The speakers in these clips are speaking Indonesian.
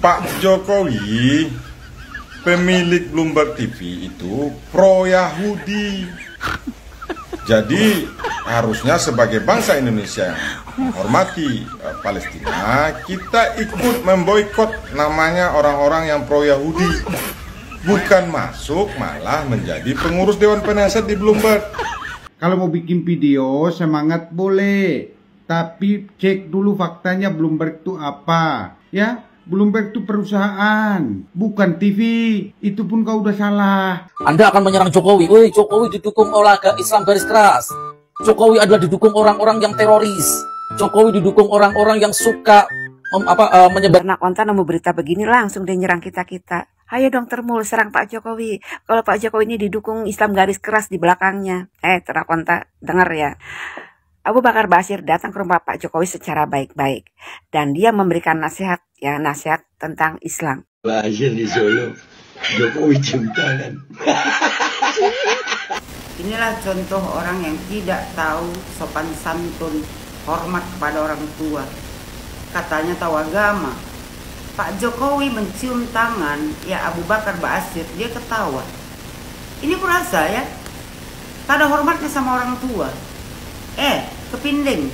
Pak Jokowi, pemilik Bloomberg TV itu pro Yahudi. Jadi harusnya sebagai bangsa Indonesia yang menghormati Palestina, kita ikut memboikot namanya orang-orang yang pro Yahudi. Bukan masuk, malah menjadi pengurus Dewan Penasihat di Bloomberg. Kalau mau bikin video, semangat boleh. Tapi cek dulu faktanya Bloomberg itu apa. Ya, Bloomberg itu perusahaan, bukan TV. Itu pun kau udah salah. Anda akan menyerang Jokowi. Woi, Jokowi didukung oleh Islam garis keras. Jokowi adalah didukung orang-orang yang teroris. Jokowi didukung orang-orang yang suka menyebar. Karena konten nemu berita begini langsung dia nyerang kita-kita. Ayo dong Termul, serang Pak Jokowi. Kalau Pak Jokowi ini didukung Islam garis keras di belakangnya. Terakonta, dengar ya. Abu Bakar Ba'asyir datang ke rumah Pak Jokowi secara baik-baik. Dan dia memberikan nasihat tentang Islam. Ba'asyir di Solo, Jokowi cium tangan. Inilah contoh orang yang tidak tahu sopan santun, hormat kepada orang tua. Katanya tahu agama. Pak Jokowi mencium tangan ya Abu Bakar Ba'asyir, dia ketawa. Ini kurasa ya, tak ada hormatnya sama orang tua. Kepinding.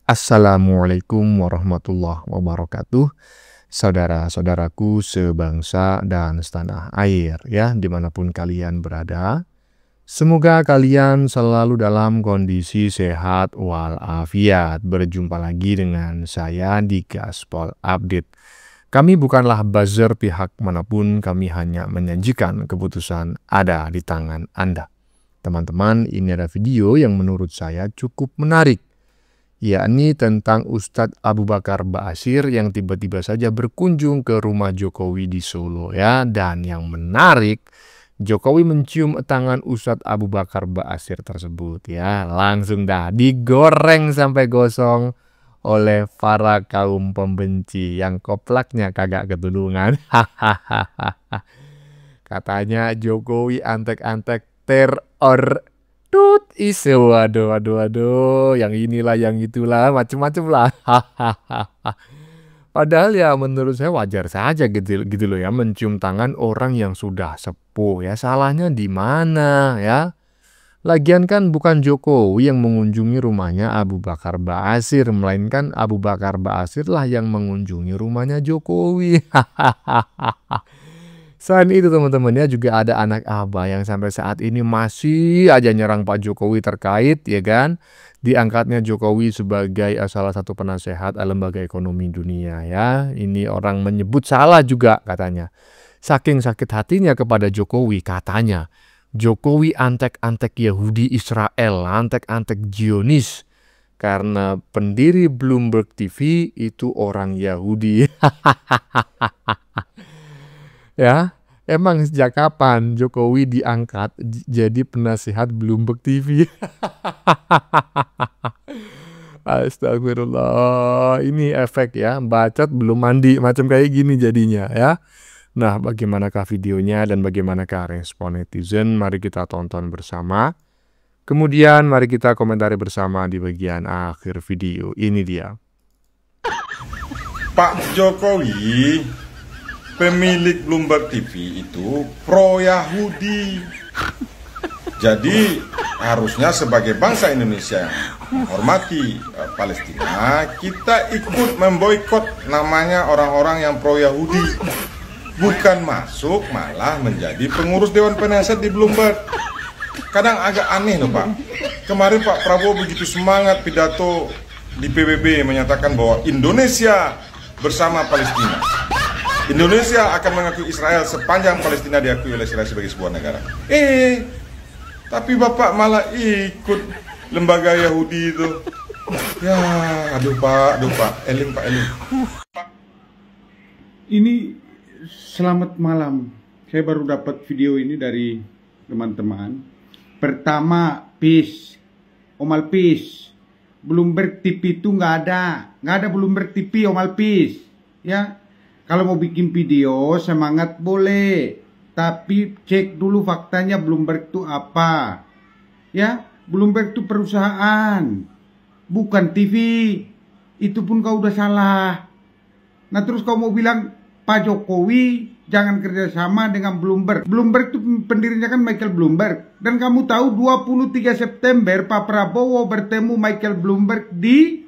Assalamualaikum warahmatullahi wabarakatuh. Saudara-saudaraku sebangsa dan setanah air ya, dimanapun kalian berada. Semoga kalian selalu dalam kondisi sehat walafiat. Berjumpa lagi dengan saya di Gaspol Update. Kami bukanlah buzzer pihak manapun, kami hanya menyajikan keputusan ada di tangan Anda. Teman-teman, ini ada video yang menurut saya cukup menarik, yakni tentang Ustadz Abu Bakar Ba'asyir yang tiba-tiba saja berkunjung ke rumah Jokowi di Solo ya. Dan yang menarik, Jokowi mencium tangan Ustadz Abu Bakar Ba'asyir tersebut ya. Langsung dah digoreng sampai gosong oleh para kaum pembenci yang koplaknya kagak ketulungan. Katanya Jokowi antek-antek teror. Tut isu, waduh, yang inilah, yang itulah, macem-macem lah. Padahal ya menurut saya wajar saja gitu loh ya, mencium tangan orang yang sudah sepuh ya. Salahnya di mana ya? Lagian kan bukan Jokowi yang mengunjungi rumahnya Abu Bakar Ba'asyir, melainkan Abu Bakar Ba'asyir lah yang mengunjungi rumahnya Jokowi. Selain itu teman-teman ya, juga ada anak abah yang sampai saat ini masih aja nyerang Pak Jokowi terkait ya kan diangkatnya Jokowi sebagai salah satu penasehat lembaga ekonomi dunia ya. Ini orang menyebut salah juga katanya. Saking sakit hatinya kepada Jokowi, katanya Jokowi antek-antek Yahudi Israel, antek-antek Zionis. Karena pendiri Bloomberg TV itu orang Yahudi. Ya, emang sejak kapan Jokowi diangkat jadi penasihat Bloomberg TV? Astagfirullah, ini efek ya, bacot belum mandi, macam kayak gini jadinya ya. Nah, bagaimanakah videonya dan bagaimanakah respon netizen? Mari kita tonton bersama. Kemudian mari kita komentari bersama di bagian akhir video. Ini dia. Pak Jokowi, pemilik Bloomberg TV itu pro Yahudi. Jadi harusnya sebagai bangsa Indonesia yang menghormati Palestina, kita ikut memboikot namanya orang-orang yang pro Yahudi. Bukan masuk, malah menjadi pengurus Dewan Penasihat di Bloomberg. Kadang agak aneh loh Pak. Kemarin Pak Prabowo begitu semangat pidato di PBB menyatakan bahwa Indonesia bersama Palestina. Indonesia akan mengakui Israel sepanjang Palestina diakui oleh Israel sebagai sebuah negara. Tapi Bapak malah ikut lembaga Yahudi itu. Ya, aduh Pak, Elim. Ini selamat malam. Saya baru dapat video ini dari teman-teman. Pertama, peace. Omal peace. Bloomberg TV itu nggak ada Bloomberg TV, Omal peace. Ya, kalau mau bikin video semangat boleh. Tapi cek dulu faktanya Bloomberg itu apa. Ya, Bloomberg itu perusahaan, bukan TV. Itu pun kau udah salah. Nah terus kau mau bilang Pak Jokowi jangan kerjasama dengan Bloomberg. Bloomberg itu pendirinya kan Michael Bloomberg. Dan kamu tahu 23 September Pak Prabowo bertemu Michael Bloomberg di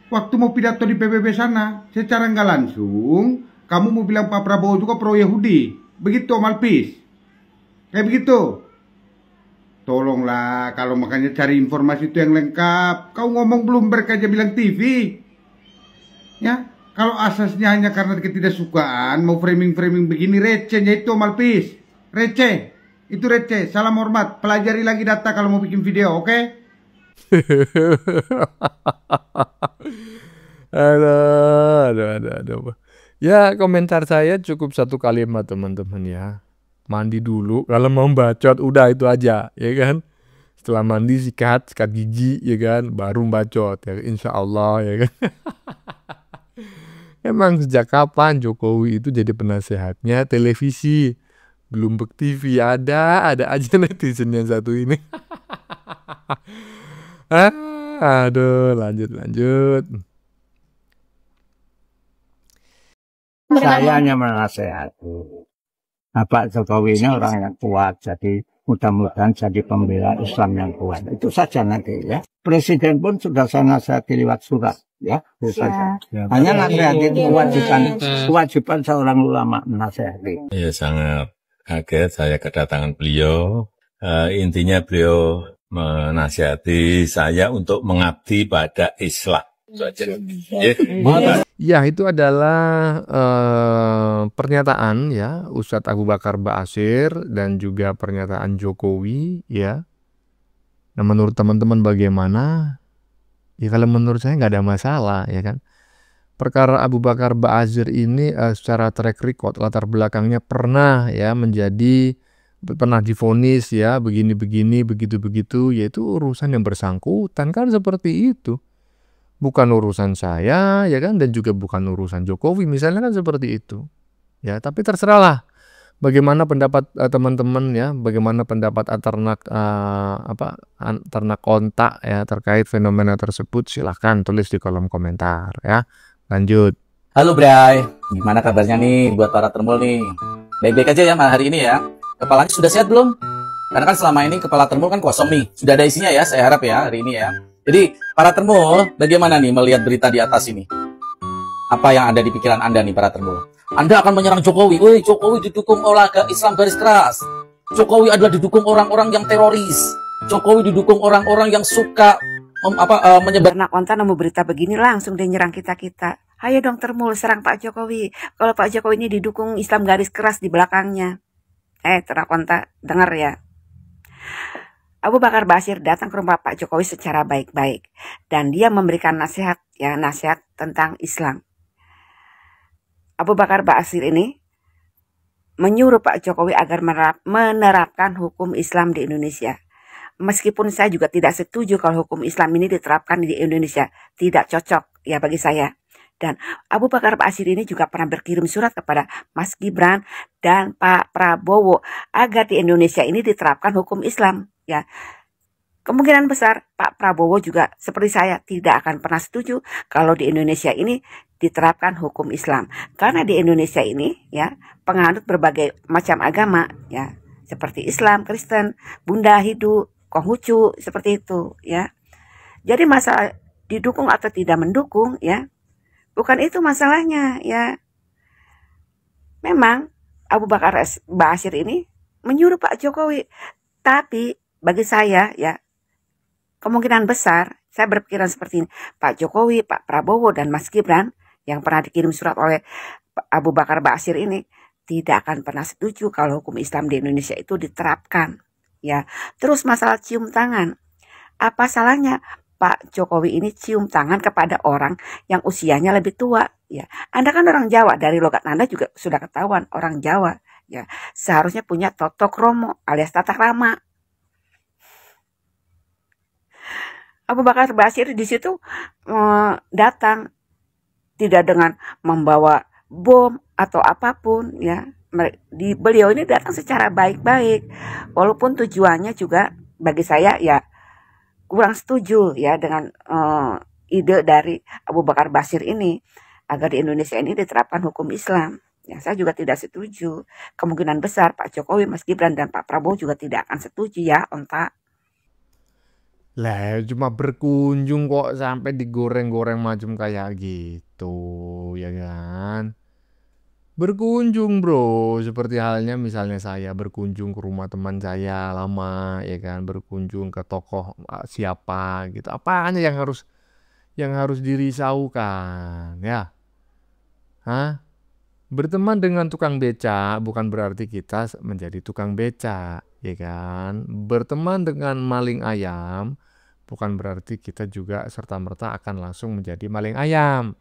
waktu mau pidato di PBB sana. Secara nggak langsung kamu mau bilang Pak Prabowo juga pro Yahudi. Begitu Malpis. Kayak begitu. Tolonglah kalau makanya cari informasi itu yang lengkap. Kau ngomong Bloomberg aja bilang TV. Ya, kalau asasnya hanya karena ketidaksukaan, mau framing-framing begini, recehnya itu Malpis. Receh. Itu receh. Salam hormat. Pelajari lagi data kalau mau bikin video, oke? Aduh. Ya, komentar saya cukup satu kalimat teman-teman ya. Mandi dulu, kalau mau bacot udah itu aja, ya kan. Setelah mandi sikat gigi, ya kan, baru bacot, ya insya Allah, ya kan. Emang sejak kapan Jokowi itu jadi penasehatnya televisi? Bloomberg TV ada aja netizen yang satu ini. Aduh, lanjut. Saya hanya menasehati. Pak Jokowi ini orang yang kuat, jadi mudah-mudahan jadi pembela Islam yang kuat. Itu saja nanti ya. Presiden pun sudah saya nasihati lewat surat ya. Itu saja. Hanya nasihati itu kewajiban seorang ulama menasihati. Ya sangat kaget saya kedatangan beliau. Intinya beliau menasihati saya untuk mengabdi pada Islam. Ya, itu adalah pernyataan ya Ustadz Abu Bakar Ba'asyir dan juga pernyataan Jokowi ya. Nah menurut teman-teman bagaimana? Ya kalau menurut saya nggak ada masalah ya kan. Perkara Abu Bakar Ba'asyir ini secara track record latar belakangnya pernah divonis ya begini begitu yaitu urusan yang bersangkutan kan seperti itu. Bukan urusan saya ya kan dan juga bukan urusan Jokowi misalnya kan seperti itu. Ya, tapi terserahlah bagaimana pendapat teman-teman ya, bagaimana pendapat ternak kontak ya terkait fenomena tersebut silahkan tulis di kolom komentar ya. Lanjut. Halo Bray, gimana kabarnya nih buat para termul nih? Baik-baik aja ya malam hari ini ya. Kepalanya sudah sehat belum? Karena kan selama ini kepala termul kan kosong nih. Sudah ada isinya ya, saya harap ya hari ini ya. Jadi, para termul, bagaimana nih melihat berita di atas ini? Apa yang ada di pikiran Anda nih, para termul? Anda akan menyerang Jokowi. Woi, Jokowi didukung oleh Islam garis keras. Jokowi adalah didukung orang-orang yang teroris. Jokowi didukung orang-orang yang suka menyebar. Karena konten nemu berita begini langsung dia nyerang kita-kita. Ayo dong termul, serang Pak Jokowi. Kalau Pak Jokowi ini didukung Islam garis keras di belakangnya. Ternak konten, dengar ya. Abu Bakar Ba'asyir datang ke rumah Pak Jokowi secara baik-baik dan dia memberikan nasihat tentang Islam. Abu Bakar Ba'asyir ini menyuruh Pak Jokowi agar menerapkan hukum Islam di Indonesia. Meskipun saya juga tidak setuju kalau hukum Islam ini diterapkan di Indonesia, tidak cocok ya bagi saya. Dan Abu Bakar Ba'asyir ini juga pernah berkirim surat kepada Mas Gibran dan Pak Prabowo agar di Indonesia ini diterapkan hukum Islam. Ya, kemungkinan besar Pak Prabowo juga seperti saya tidak akan pernah setuju kalau di Indonesia ini diterapkan hukum Islam. Karena di Indonesia ini ya penganut berbagai macam agama ya, seperti Islam, Kristen, Bunda, Hindu, Konghucu seperti itu ya. Jadi masalah didukung atau tidak mendukung ya, bukan itu masalahnya ya. Memang Abu Bakar Ba'asyir ini menyuruh Pak Jokowi, tapi bagi saya ya kemungkinan besar saya berpikiran seperti ini. Pak Jokowi, Pak Prabowo dan Mas Gibran yang pernah dikirim surat oleh Abu Bakar Ba'asyir ini tidak akan pernah setuju kalau hukum Islam di Indonesia itu diterapkan ya. Terus masalah cium tangan, apa salahnya Pak Jokowi ini cium tangan kepada orang yang usianya lebih tua ya. Anda kan orang Jawa, dari logat Anda juga sudah ketahuan orang Jawa ya. Seharusnya punya toto kromo alias tata krama. Abu Bakar Ba'asyir di situ datang tidak dengan membawa bom atau apapun ya. Beliau ini datang secara baik-baik, walaupun tujuannya juga bagi saya ya kurang setuju ya dengan ide dari Abu Bakar Basir ini agar di Indonesia ini diterapkan hukum Islam. Ya, saya juga tidak setuju. Kemungkinan besar Pak Jokowi, Mas Gibran, dan Pak Prabowo juga tidak akan setuju ya, Onta. Lah cuma berkunjung kok sampai digoreng-goreng macam kayak gitu, ya kan? Berkunjung bro, seperti halnya misalnya saya berkunjung ke rumah teman saya lama, ya kan? Berkunjung ke tokoh siapa gitu. Apanya yang harus dirisaukan, ya? Hah? Berteman dengan tukang beca bukan berarti kita menjadi tukang beca, ya kan? Berteman dengan maling ayam bukan berarti kita juga serta-merta akan langsung menjadi maling ayam.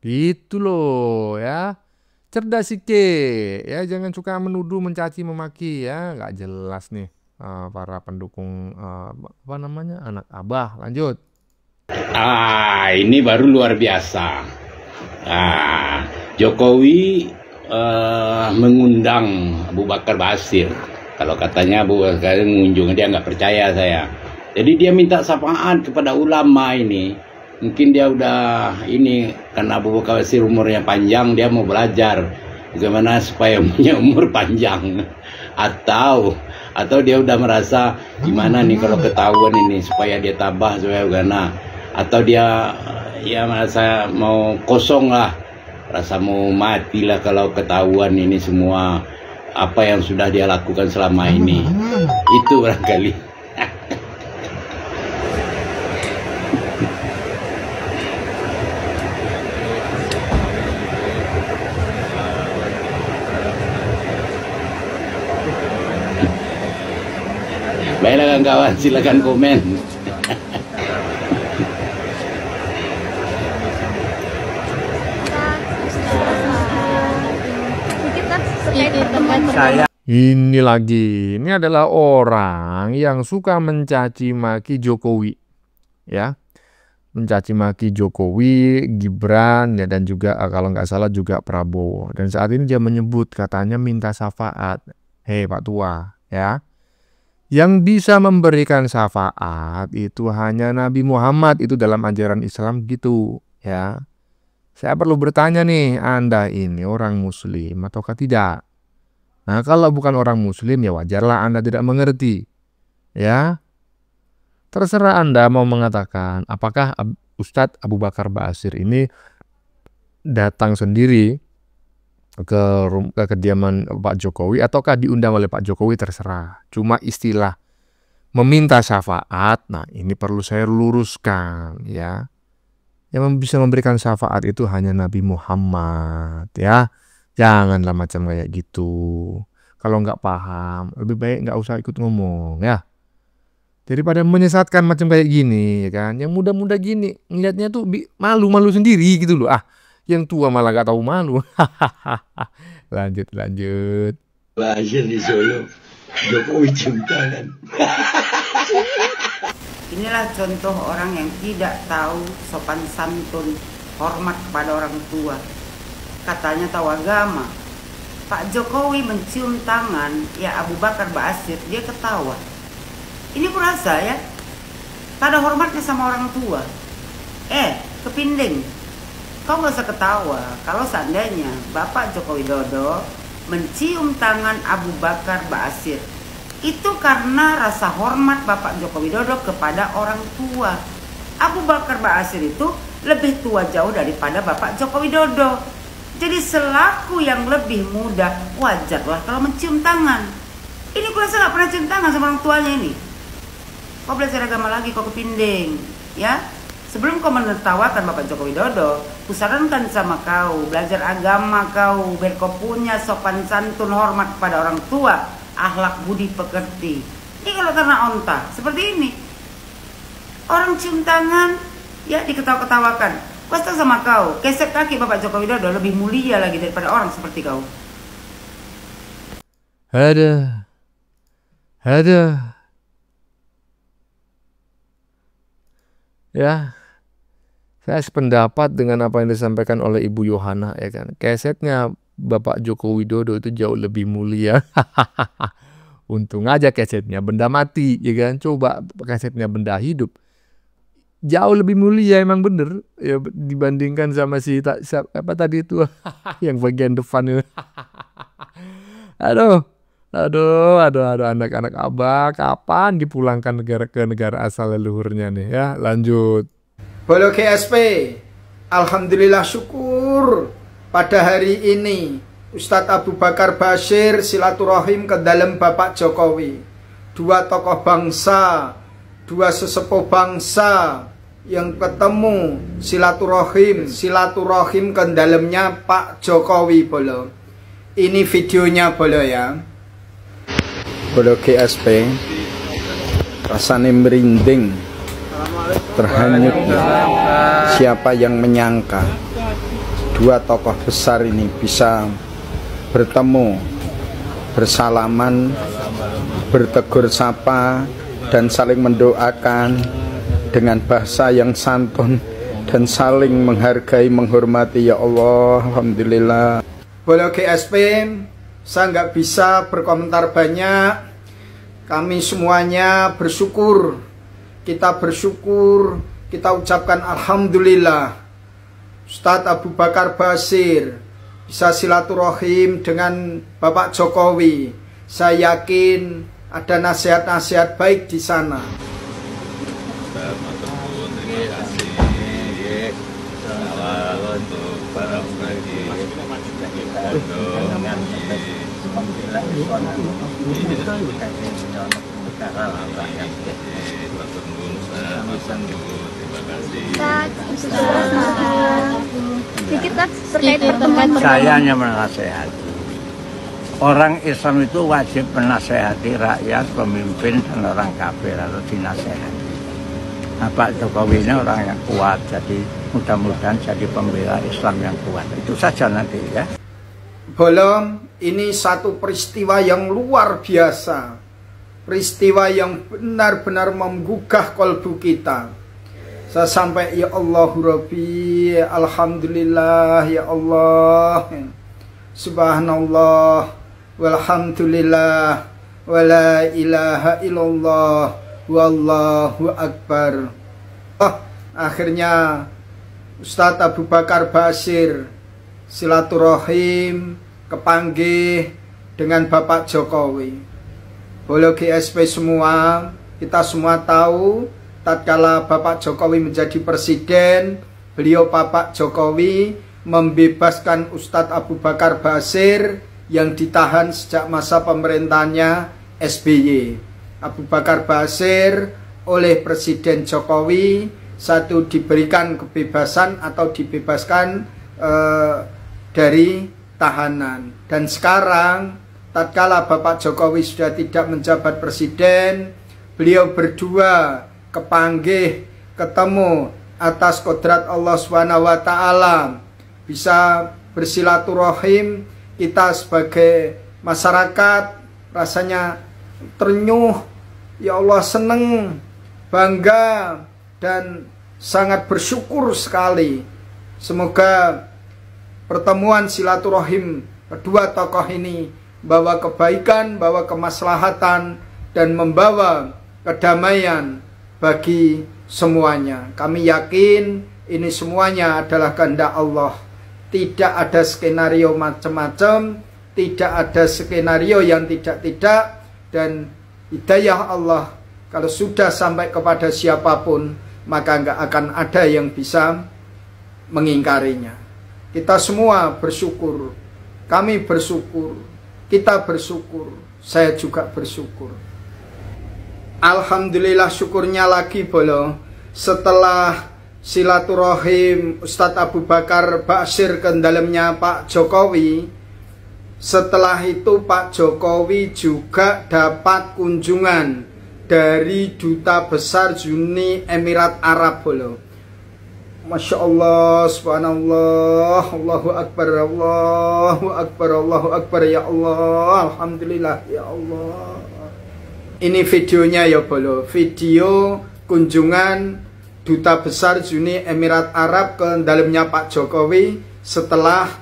Gitu loh ya. Cerdas sikit ya, jangan suka menuduh, mencaci, memaki ya, nggak jelas nih para pendukung apa namanya anak Abah. Lanjut. Ini baru luar biasa. Jokowi mengundang Abu Bakar Basir. Kalau katanya Abu Bakar mengunjungi, dia nggak percaya saya. Jadi dia minta syafaat kepada ulama ini. Mungkin dia udah ini, karena Abu Bakar Basir umurnya panjang, dia mau belajar bagaimana supaya punya umur panjang. Atau dia udah merasa gimana nih kalau ketahuan ini supaya dia tabah supaya gana. Atau dia ya merasa mau kosong lah, rasa mau mati lah kalau ketahuan ini semua apa yang sudah dia lakukan selama ini. Itu barangkali. Baiklah kawan-kawan, silakan komen. Ini adalah orang yang suka mencaci maki Jokowi, ya, mencaci maki Jokowi, Gibran, ya, dan juga kalau nggak salah juga Prabowo. Dan saat ini dia menyebut katanya minta syafaat. Hei Pak Tua, ya, yang bisa memberikan syafaat itu hanya Nabi Muhammad, itu dalam ajaran Islam gitu, ya. Saya perlu bertanya nih, Anda ini orang Muslim ataukah tidak? Nah, kalau bukan orang Muslim ya wajarlah Anda tidak mengerti. Ya. Terserah Anda mau mengatakan apakah Ustadz Abu Bakar Basir ini datang sendiri ke kediaman Pak Jokowi ataukah diundang oleh Pak Jokowi, terserah. Cuma istilah meminta syafaat, nah ini perlu saya luruskan ya. Yang bisa memberikan syafaat itu hanya Nabi Muhammad ya. Janganlah macam kayak gitu. Kalau nggak paham, lebih baik nggak usah ikut ngomong ya. Daripada menyesatkan macam kayak gini, ya kan? Yang muda-muda gini, ngeliatnya tuh malu-malu sendiri gitu loh. Yang tua malah nggak tahu malu. Lanjut. Bahasa di Solo, Jokowi cium tangan. Inilah contoh orang yang tidak tahu sopan santun, hormat pada orang tua. Katanya tahu agama. Pak Jokowi mencium tangan ya Abu Bakar Basir, dia ketawa. Ini kurasa ya, tak ada hormatnya sama orang tua. Kepinding, kau gak usah ketawa kalau seandainya Bapak Joko Widodo mencium tangan Abu Bakar Basir. Itu karena rasa hormat Bapak Joko Widodo kepada orang tua. Abu Bakar Basir itu lebih tua jauh daripada Bapak Joko Widodo. Jadi selaku yang lebih muda, wajarlah kalau mencium tangan. Ini kurasa gak pernah cium tangan sama orang tuanya ini. Kau belajar agama lagi, kau kepinding, ya. Sebelum kau menertawakan Bapak Joko Widodo, kusarankan sama kau, belajar agama kau, biar kau punya sopan santun, hormat pada orang tua, akhlak budi pekerti. Ini kalau karena onta, seperti ini. Orang cium tangan, ya diketawa-ketawakan. Kuasa sama kau, kesek kaki Bapak Joko Widodo lebih mulia lagi daripada orang seperti kau. Ada. Ya, saya sependapat dengan apa yang disampaikan oleh Ibu Yohana, ya kan. Kesetnya Bapak Joko Widodo itu jauh lebih mulia. Untung aja kasetnya benda mati, ya kan? Coba kasetnya benda hidup. Jauh lebih mulia emang bener ya dibandingkan sama apa tadi itu yang bagian depan itu. Aduh anak-anak Abah kapan dipulangkan ke negara asal leluhurnya nih ya. Lanjut. Bolo GSP, alhamdulillah syukur pada hari ini Ustadz Abu Bakar Bashir silaturahim ke dalam Bapak Jokowi. Dua tokoh bangsa, dua sesepuh bangsa yang ketemu silaturahim ke dalamnya Pak Jokowi bolo. Ini videonya bolo ya. Bolo GSP rasanya merinding, terhanyut. Siapa yang menyangka dua tokoh besar ini bisa bertemu, bersalaman, bertegur sapa, dan saling mendoakan dengan bahasa yang santun dan saling menghargai, menghormati. Ya Allah, alhamdulillah. Bolo GSP, saya nggak bisa berkomentar banyak. Kami semuanya bersyukur. Kita bersyukur, kita ucapkan alhamdulillah. Ustadz Abu Bakar Bashir bisa silaturahim dengan Bapak Jokowi. Saya yakin ada nasihat-nasihat baik di sana. Saya hanya menasehati. Orang Islam itu wajib menasehati rakyat, pemimpin, dan orang kafir harus dinasehati. Nah, Pak Jokowi ini orang yang kuat, jadi mudah-mudahan jadi pembela Islam yang kuat. Itu saja nanti ya. Belum, ini satu peristiwa yang luar biasa. Peristiwa yang benar-benar menggugah kalbu kita. Saya sampai ya Allah Rabbi, alhamdulillah ya Allah, subhanallah, walhamdulillah, wala ilaha illallah, wallahu akbar. Akhirnya Ustadz Abu Bakar Bashir silaturahim kepanggih dengan Bapak Jokowi. Bolo GSP semua, kita semua tahu tatkala Bapak Jokowi menjadi presiden, beliau Bapak Jokowi membebaskan Ustadz Abu Bakar Bashir yang ditahan sejak masa pemerintahannya SBY. Abu Bakar Bashir oleh Presiden Jokowi satu diberikan kebebasan atau dibebaskan dari tahanan. Dan sekarang tatkala Bapak Jokowi sudah tidak menjabat presiden, beliau berdua kepanggih ketemu atas kodrat Allah SWT, bisa bersilaturahim. Kita sebagai masyarakat rasanya ternyuh, ya Allah, seneng, bangga, dan sangat bersyukur sekali. Semoga pertemuan silaturahim kedua tokoh ini membawa kebaikan, membawa kemaslahatan, dan membawa kedamaian bagi semuanya. Kami yakin ini semuanya adalah kehendak Allah. Tidak ada skenario macam-macam, tidak ada skenario yang tidak-tidak, dan hidayah Allah kalau sudah sampai kepada siapapun, maka nggak akan ada yang bisa mengingkarinya. Kita semua bersyukur, kami bersyukur, kita bersyukur, saya juga bersyukur. Alhamdulillah, syukurnya lagi bolo, setelah silaturahim Ustadz Abu Bakar Bashir ke dalamnya Pak Jokowi, setelah itu Pak Jokowi juga dapat kunjungan dari Duta Besar Uni Emirat Arab bolo. Masya Allah, subhanallah, Allahu Akbar, Allahu Akbar, Allahu Akbar, ya Allah, alhamdulillah, ya Allah. Ini videonya ya bolo, video kunjungan Duta Besar Uni Emirat Arab ke dalamnya Pak Jokowi setelah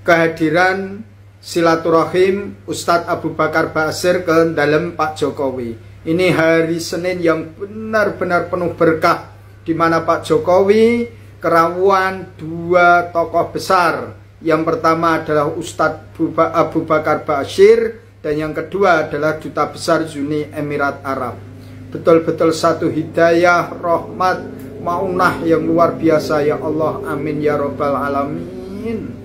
kehadiran silaturahim Ustadz Abu Bakar Ba'asyir ke dalam Pak Jokowi. Ini hari Senin yang benar-benar penuh berkah, di mana Pak Jokowi kerawuan dua tokoh besar. Yang pertama adalah Ustadz Abu Bakar Ba'asyir, dan yang kedua adalah Duta Besar Uni Emirat Arab. Betul-betul satu hidayah, rahmat, maunah yang luar biasa ya Allah. Amin ya Rabbal Alamin.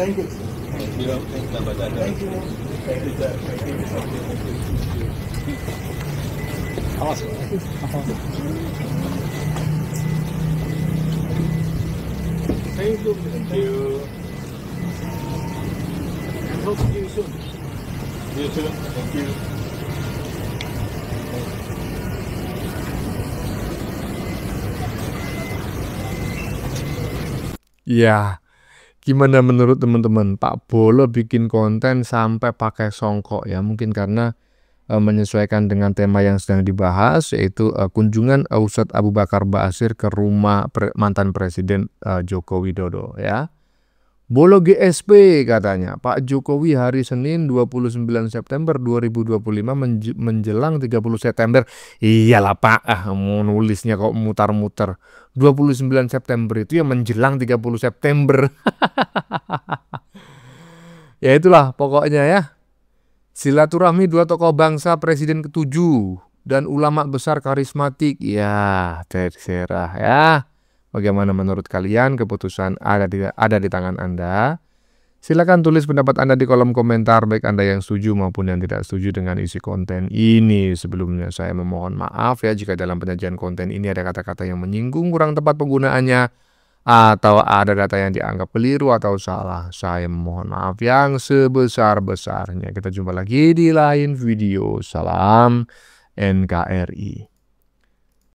Thank you. Thank you. And hope to see you soon. You too. Thank you. Ya, gimana menurut teman-teman? Pak Bolo bikin konten sampai pakai songkok ya, mungkin karena menyesuaikan dengan tema yang sedang dibahas, yaitu kunjungan Ustadz Abu Bakar Ba'asyir ke rumah mantan Presiden Joko Widodo ya. Bolo GSP katanya, Pak Jokowi hari Senin 29 September 2025 menjelang 30 September. Iyalah Pak, mau nulisnya kok mutar-muter. 29 September itu ya menjelang 30 September. Ya itulah pokoknya ya. Silaturahmi dua tokoh bangsa, Presiden ke-7 dan ulama besar karismatik. Ya, terserah ya. Bagaimana menurut kalian? Keputusan ada di tangan Anda. Silakan tulis pendapat Anda di kolom komentar, baik Anda yang setuju maupun yang tidak setuju dengan isi konten ini. Sebelumnya saya memohon maaf ya jika dalam penyajian konten ini ada kata-kata yang menyinggung, kurang tepat penggunaannya, atau ada data yang dianggap keliru atau salah. Saya memohon maaf yang sebesar-besarnya. Kita jumpa lagi di lain video. Salam NKRI.